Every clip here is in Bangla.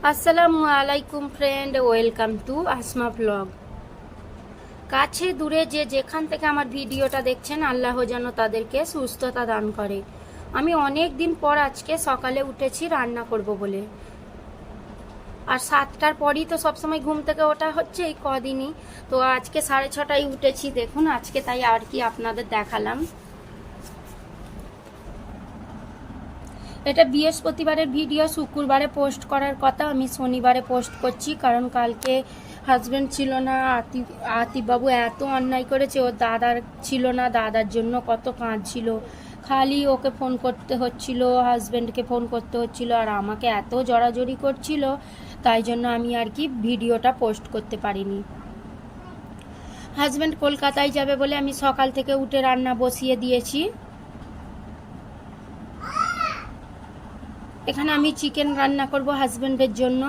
আসসালামু আলাইকুম friend, welcome to Asma blog. কাছে দূরে যে যেখান থেকে আমার ভিডিওটা দেখছেন, আল্লাহ যেন তাদেরকে সুস্থতা দান করে। আমি অনেক দিন পর আজকে সকালে উঠেছি রান্না করব বলে। আর 7টার পরই তো সবসময় ঘুম থেকে ওঠা হচ্ছে এই কদিনই। তো আজকে 6:30টায় উঠেছি, দেখুন আজকে তাই আর কি আপনাদের দেখালাম। এটা বৃহস্পতিবারের ভিডিও, শুক্রবারে পোস্ট করার কথা, আমি শনিবারে পোস্ট করছি। কারণ কালকে হাজব্যান্ড ছিল না, আতিফবাবু এত অন্যায় করেছে। ওর দাদার ছিল না, দাদার জন্য কত কাঁদছিল, খালি ওকে ফোন করতে হচ্ছিল, হাজব্যান্ডকে ফোন করতে হচ্ছিল, আর আমাকে এত জড়াজড়ি করছিল, তাই জন্য আমি আর কি ভিডিওটা পোস্ট করতে পারিনি। হাজব্যান্ড কলকাতায় যাবে বলে আমি সকাল থেকে উঠে রান্না বসিয়ে দিয়েছি। এখানে আমি চিকেন রান্না করব হাজবেন্ডের জন্য।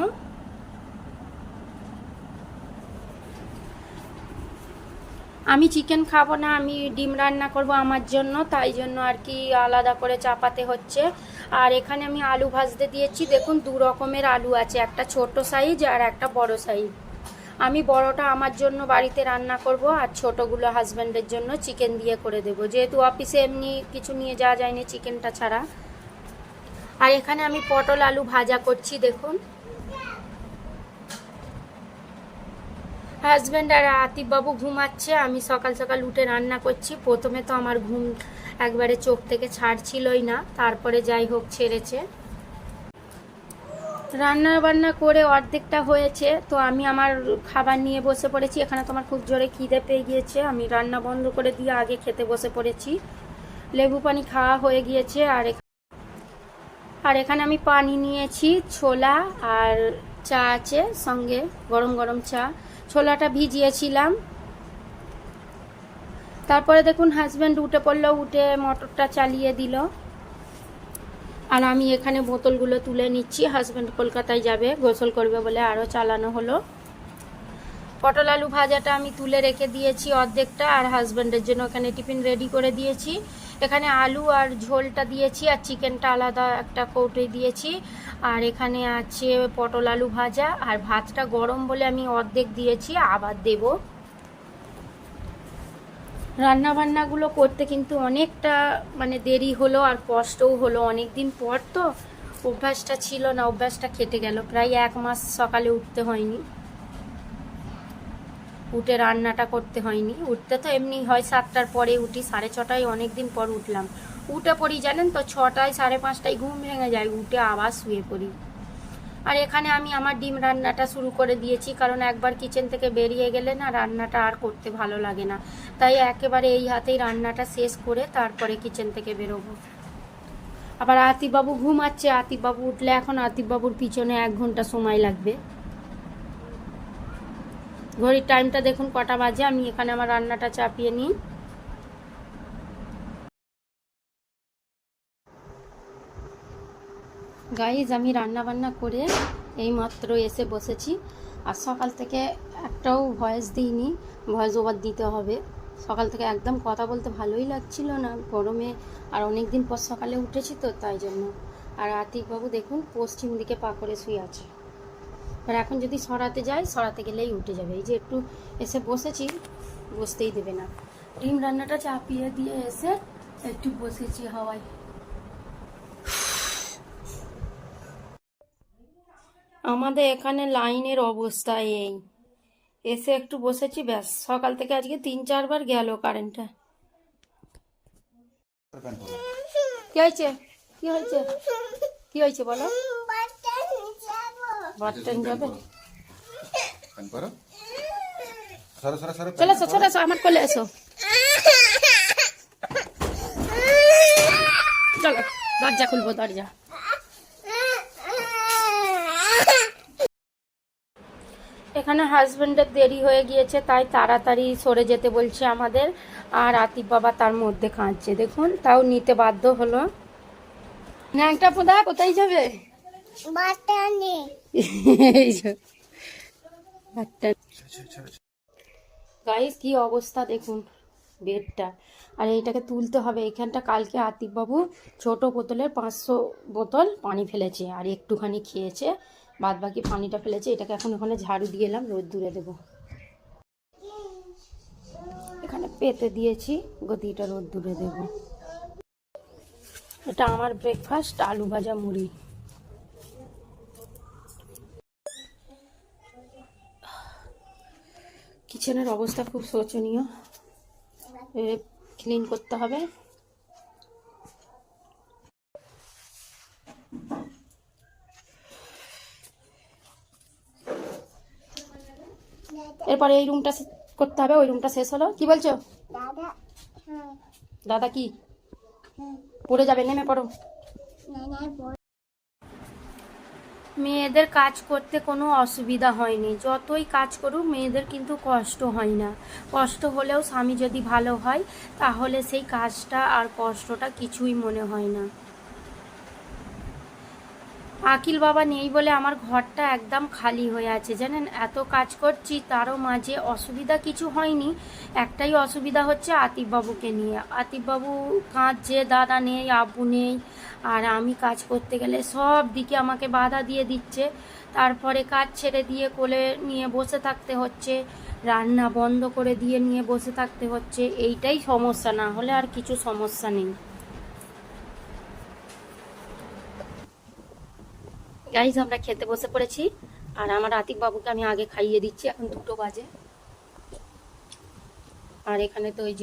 আমি চিকেন খাবো না, আমি ডিম রান্না করব আমার জন্য, তাই জন্য আর কি আলাদা করে চাপাতে হচ্ছে। আর এখানে আমি আলু ভাজতে দিয়েছি, দেখুন দু রকমের আলু আছে, একটা ছোট সাইজ আর একটা বড় সাইজ। আমি বড়টা আমার জন্য বাড়িতে রান্না করব, আর ছোটগুলো হাজবেন্ডের জন্য চিকেন দিয়ে করে দেব, যেহেতু অফিসে এমনি কিছু নিয়ে যাওয়া যায়নি চিকেনটা ছাড়া। আর এখানে আমি পটল আলু ভাজা করছি, দেখুন। হাজব্যান্ড আর আতিফবাবু ঘুমাচ্ছে, আমি সকাল সকাল উঠে রান্না করছি। প্রথমে তো আমার ঘুম একবারে চোখ থেকে ছাড়ছিলই না, তারপরে যাই হোক ছেড়েছে। রান্না বান্না করে অর্ধেকটা হয়েছে, তো আমি আমার খাবার নিয়ে বসে পড়েছি। এখানে তোমার খুব জোরে খিদে পেয়ে গিয়েছে, আমি রান্না বন্ধ করে দিয়ে আগে খেতে বসে পড়েছি। লেবু পানি খাওয়া হয়ে গিয়েছে। আর এখানে আমি পানি নিয়েছি, ছোলা আর চা আছে সঙ্গে, গরম গরম চা। ছোলাটা ভিজিয়েছিলাম। তারপরে দেখুন হাজব্যান্ড উঠে পড়লো, উঠে মোটরটা চালিয়ে দিল। আর আমি এখানে বোতলগুলো তুলে নিচ্ছি, হাজব্যান্ড কলকাতায় যাবে, গোসল করবে বলে আরও চালানো হলো। পটল আলু ভাজাটা আমি তুলে রেখে দিয়েছি অর্ধেকটা, আর হাজব্যান্ডের জন্য এখানে টিফিন রেডি করে দিয়েছি। এখানে আলু আর ঝোলটা দিয়েছি, আর চিকেনটা আলাদা একটা কৌটোয় দিয়েছি। আর এখানে আছে পটল আলু ভাজা, আর ভাতটা গরম বলে আমি অর্ধেক দিয়েছি, আবার দেব। রান্নাবান্নাগুলো করতে কিন্তু অনেকটা মানে দেরি হলো, আর কষ্টও হলো। অনেক দিন পর তো, অভ্যাসটা ছিল না, অভ্যাসটা কেটে গেল। প্রায় 1 মাস সকালে উঠতে হয়নি, উঠে রান্নাটা করতে হয়নি। উঠতে তো এমনি হয় 7টার পরে উঠি, 6:30টায় অনেক দিন পর উঠলাম। উঠে পড়ি জানেন তো 6টায়, 5:30টায় ঘুম ভেঙে যায়, উঠে আবার শুয়ে পড়ি। আর এখানে আমি আমার ডিম রান্নাটা শুরু করে দিয়েছি, কারণ একবার কিচেন থেকে বেরিয়ে গেলে না রান্নাটা আর করতে ভালো লাগে না। তাই একেবারে এই হাতেই রান্নাটা শেষ করে তারপরে কিচেন থেকে বেরোবো। আবার আতিফবাবু ঘুমাচ্ছে, আতিফবাবু উঠলে এখন আতিফবাবুর পিছনে 1 ঘন্টা সময় লাগবে। ঘড়ির টাইমটা দেখুন কটা বাজে। আমি এখানে আমার রান্নাটা চাপিয়ে নিই। গাইজ, আমি রান্না বান্না করে এইমাত্র এসে বসেছি। আর সকাল থেকে একটাও ভয়েস দিইনি, ভয়েস ওভার দিতে হবে। সকাল থেকে একদম কথা বলতে ভালোই লাগছিল না গরমে, আর অনেক দিন পর সকালে উঠেছি তো তাই জন্য। আর আতিকবাবু দেখুন পশ্চিম দিকে পা করে শুয়ে আছে। আর এখন যদি সরাতে যাই, সরাতে গেলেই উঠে যাবে। এই যে একটু এসে বসেছি, বসতেই দেবে না। ডিম রান্নাটা চাপিয়ে দিয়ে এসে একটু বসেছি হাওয়ায়। আমাদের এখানে লাইনের অবস্থা এই, এসে একটু বসেছি, ব্যাস। সকাল থেকে আজকে 3-4 বার গেল কারেন্টটা। কি হয়েছে, কি হয়েছে, কি হয়েছে বলো? বাটন যাবে, চলে এসো, চলে এসো, আমার কোলে এসো। চলো দরজা খুলবো, দরজা। এখানে হাজব্যান্ডের দেরি হয়ে গিয়েছে, তাই তাড়াতাড়ি সরে যেতে বলছে আমাদের। আর আতিফ বাবা তার মধ্যে কাঁদছে, দেখুন, তাও নিতে বাধ্য হলো। ন্যাংটা পোদা কোথায় যাবে? গাইস, কি অবস্থা দেখুন বেডটা। আর এইটাকে তুলতে হবে। এখানটা কালকে আতিফবাবু ছোট বোতলের 500 বোতল পানি ফেলেছে, আর একটুখানি খেয়েছে, বাদ বাকি পানিটা ফেলেছে, এটাকে এখন ওখানে ঝাড়ু দিয়ে এলাম, রোদ্দুরে দেবো। এখানে পেতে দিয়েছি, গদিটা রোদ্দুরে দেবো। এটা আমার ব্রেকফাস্ট, আলু ভাজা মুড়ি। কিচেনের অবস্থা খুব শোচনীয়, ক্লিন করতে হবে। এরপরে এই রুমটা করতে হবে, ওই রুমটা শেষ হলো। কি বলছো দাদা? কি পড়ে যাবে, নেমে পড়ো। মেয়েদের কাজ করতে কোনো অসুবিধা হয়নি, যতই কাজ করুক মেয়েদের কিন্তু কষ্ট হয় না। কষ্ট হলেও স্বামী যদি ভালো হয় তাহলে সেই কাজটা আর কষ্টটা কিছুই মনে হয় না। আকিল বাবা নেই বলে আমার ঘরটা একদম খালি হয়ে আছে জানেন। এত কাজ করছি তারও মাঝে অসুবিধা কিছু হয়নি। একটাই অসুবিধা হচ্ছে আতিফ বাবুকে নিয়ে। আতিফ বাবু কাঁদছে, দাদা নেই, আব্বু নেই, আর আমি কাজ করতে গেলে সব দিকে আমাকে বাধা দিয়ে দিচ্ছে। তারপরে কাজ ছেড়ে দিয়ে কোলে নিয়ে বসে থাকতে হচ্ছে, রান্না বন্ধ করে দিয়ে নিয়ে বসে থাকতে হচ্ছে। এইটাই সমস্যা, না হলে আর কিছু সমস্যা নেই। গাইজ আমরা খেতে বসে পড়েছি, আর আমার আতিক বাবুকে আমি আগে খাইয়ে দিচ্ছি, এখন 2টো বাজে। আর এখানে তো ওই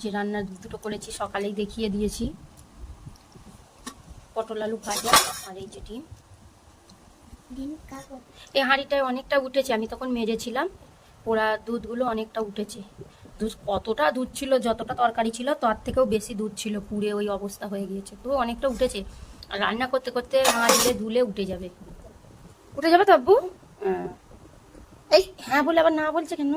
যে রান্নার 2টো করেছি সকালেই দেখিয়ে দিয়েছি, পটল আলু ভাজা আর এই যে ডিম। এই হাঁড়িটায় অনেকটা উঠেছে, আমি তখন মেজেছিলাম, পোড়া দুধগুলো অনেকটা উঠেছে। দুধ কতটা দুধ ছিল, যতটা তরকারি ছিল তার থেকেও বেশি দুধ ছিল, পুড়ে ওই অবস্থা হয়ে গিয়েছে। তো অনেকটা উঠেছে, আর রান্না করতে করতে মাজলে ধুলে উঠে যাবে। উঠে যাবে তো আব্বু? এই হ্যাঁ বলে আবার না বলছে কেন?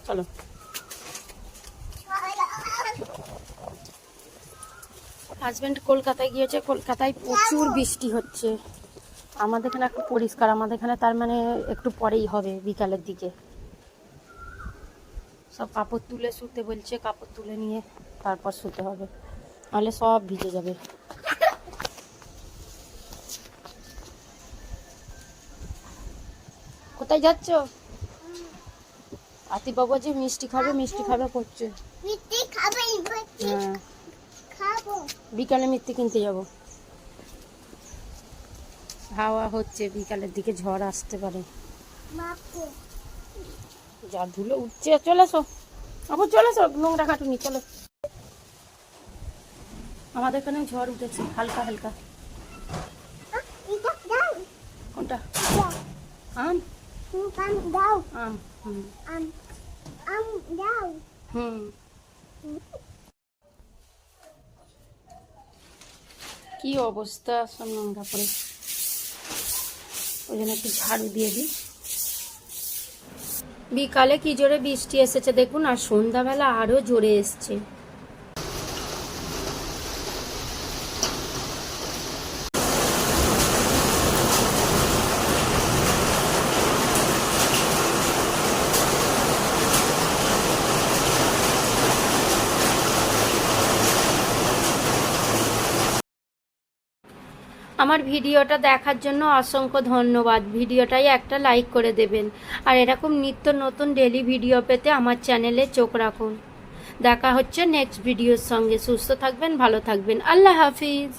চলো। হাজব্যান্ড কলকাতায় গিয়েছে, কলকাতায় প্রচুর বৃষ্টি হচ্ছে। আমাদের এখানে একটু পরিষ্কার, আমাদের এখানে তার মানে একটু পরেই হবে, বিকালের দিকে। সব কাপড় তুলে শুতে বলছে, কাপড় তুলে নিয়ে তারপর শুতে হবে, নাহলে সব ভিজে যাবে। কোথায় যাচ্ছ? আতিফ বাবু যে মিষ্টি খাবে, মিষ্টি খাবে করছে। হ্যাঁ, বিকালে মিষ্টি কিনতে যাব। হাওয়া হচ্ছে, বিকালের দিকে ঝড় আসতে পারে। যা ধুলো উঠছে, চলে এসো আবার, চলে এসো, নোংরা কাটুনি, চলো। আমাদের এখানে ঝড় উঠেছে হালকা হালকা। কোনটা? আম? আম? হুম। কি অবস্থা, সব নোংরা পড়ে, ওই জন্য একটু ঝাড়ু দিয়ে দিই। বিকালে কি জোরে বৃষ্টি এসেছে দেখুন, আর সন্ধ্যাবেলা আরো জোরে এসছে। আমার ভিডিওটা দেখার জন্য অসংখ্য ধন্যবাদ। ভিডিওটাই একটা লাইক করে দেবেন, আর এরকম নিত্য নতুন ডেলি ভিডিও পেতে আমার চ্যানেলে চোখ রাখুন। দেখা হচ্ছে নেক্সট ভিডিওর সঙ্গে। সুস্থ থাকবেন, ভালো থাকবেন, আল্লাহ হাফিজ।